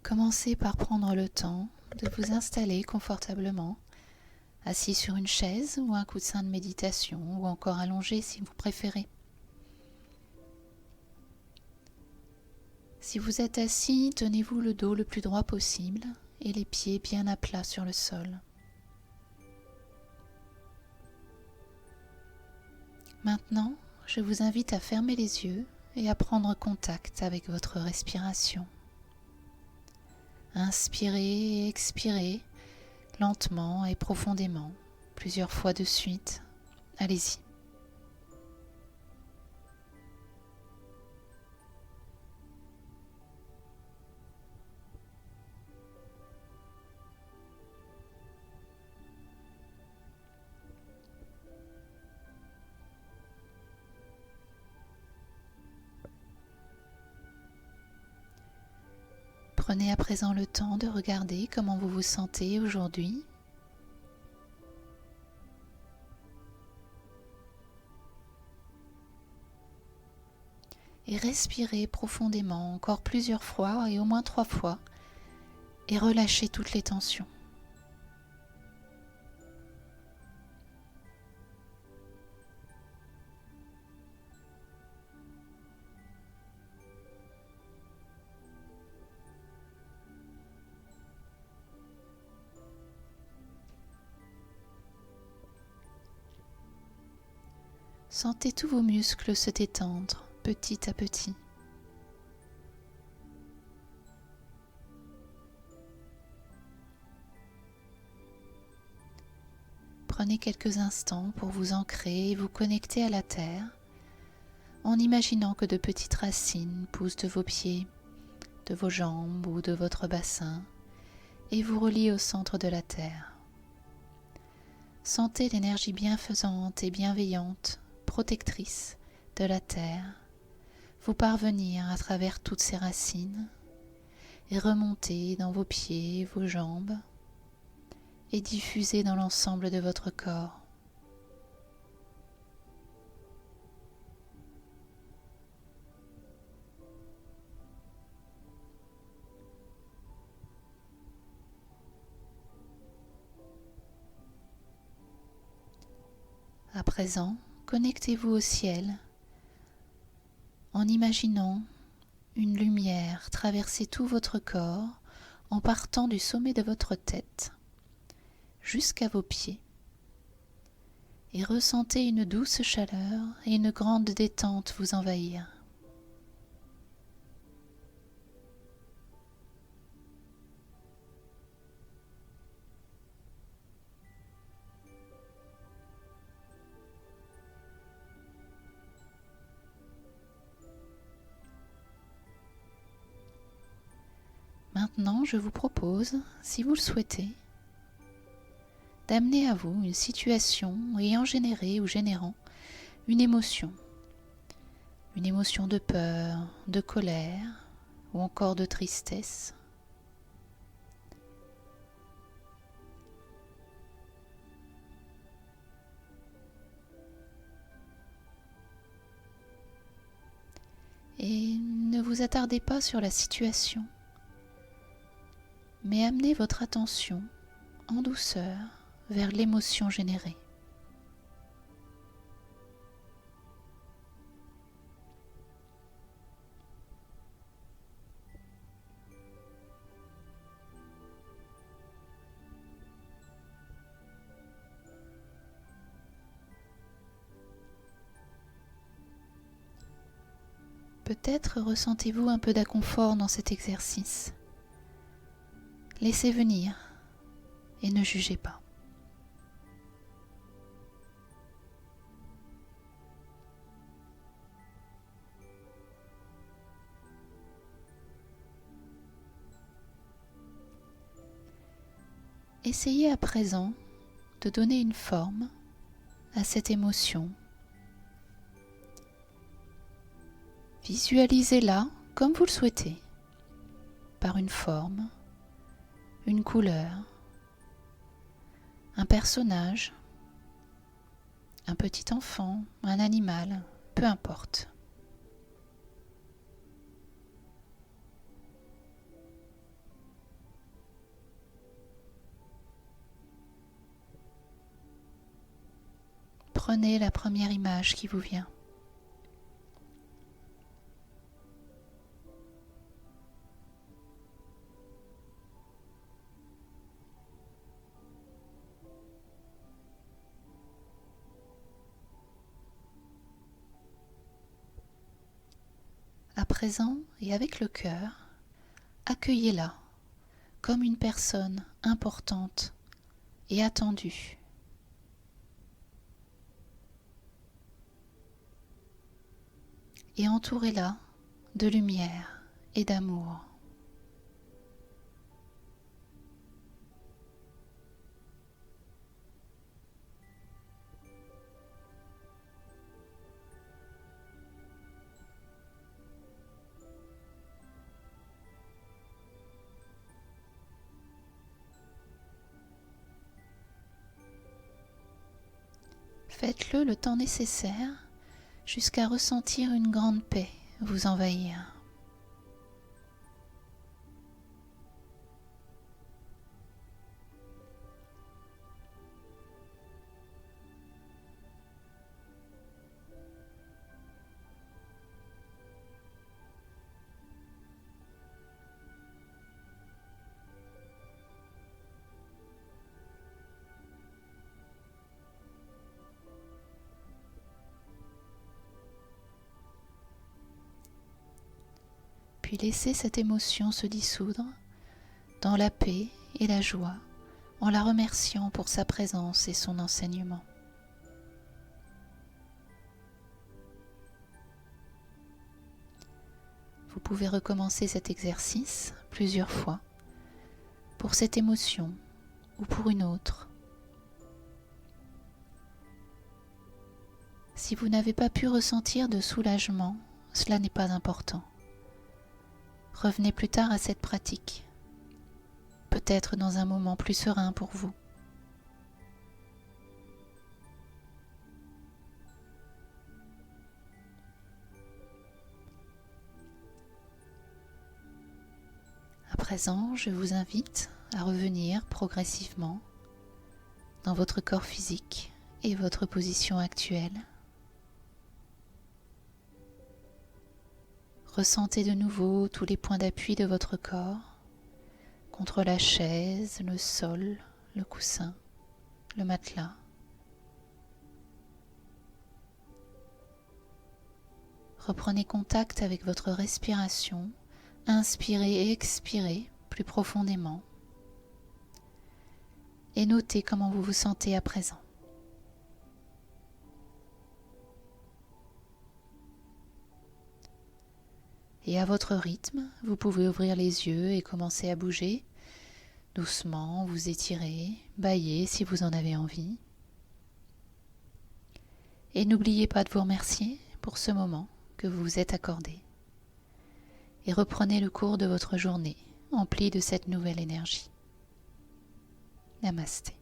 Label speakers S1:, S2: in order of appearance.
S1: Commencez par prendre le temps de vous installer confortablement, assis sur une chaise ou un coussin de méditation ou encore allongé si vous préférez. Si vous êtes assis, tenez-vous le dos le plus droit possible et les pieds bien à plat sur le sol. Maintenant, je vous invite à fermer les yeux et à prendre contact avec votre respiration. Inspirez et expirez lentement et profondément, plusieurs fois de suite. Allez-y. Prenez à présent le temps de regarder comment vous vous sentez aujourd'hui. Et respirez profondément encore plusieurs fois et au moins 3 fois et relâchez toutes les tensions. Sentez tous vos muscles se détendre petit à petit. Prenez quelques instants pour vous ancrer et vous connecter à la terre en imaginant que de petites racines poussent de vos pieds, de vos jambes ou de votre bassin et vous relient au centre de la terre. Sentez l'énergie bienfaisante et bienveillante, protectrice de la terre, vous parvenir à travers toutes ces racines et remonter dans vos pieds, vos jambes et diffuser dans l'ensemble de votre corps. À présent, connectez-vous au ciel en imaginant une lumière traverser tout votre corps en partant du sommet de votre tête jusqu'à vos pieds et ressentez une douce chaleur et une grande détente vous envahir. Maintenant, je vous propose, si vous le souhaitez, d'amener à vous une situation ayant généré ou générant une émotion de peur, de colère ou encore de tristesse. Et ne vous attardez pas sur la situation, mais amenez votre attention en douceur vers l'émotion générée. Peut-être ressentez-vous un peu d'inconfort dans cet exercice. Laissez venir et ne jugez pas. Essayez à présent de donner une forme à cette émotion. Visualisez-la comme vous le souhaitez, par une forme, une couleur, un personnage, un petit enfant, un animal, peu importe. Prenez la première image qui vous vient. À présent, et avec le cœur, accueillez-la comme une personne importante et attendue. Et entourez-la de lumière et d'amour. Faites-le le temps nécessaire jusqu'à ressentir une grande paix vous envahir. Puis laissez cette émotion se dissoudre dans la paix et la joie en la remerciant pour sa présence et son enseignement. Vous pouvez recommencer cet exercice plusieurs fois pour cette émotion ou pour une autre. Si vous n'avez pas pu ressentir de soulagement, cela n'est pas important. Revenez plus tard à cette pratique, peut-être dans un moment plus serein pour vous. À présent, je vous invite à revenir progressivement dans votre corps physique et votre position actuelle. Ressentez de nouveau tous les points d'appui de votre corps contre la chaise, le sol, le coussin, le matelas. Reprenez contact avec votre respiration, inspirez et expirez plus profondément et notez comment vous vous sentez à présent. Et à votre rythme, vous pouvez ouvrir les yeux et commencer à bouger doucement, vous étirer, bâiller si vous en avez envie. Et n'oubliez pas de vous remercier pour ce moment que vous vous êtes accordé. Et reprenez le cours de votre journée, empli de cette nouvelle énergie. Namasté.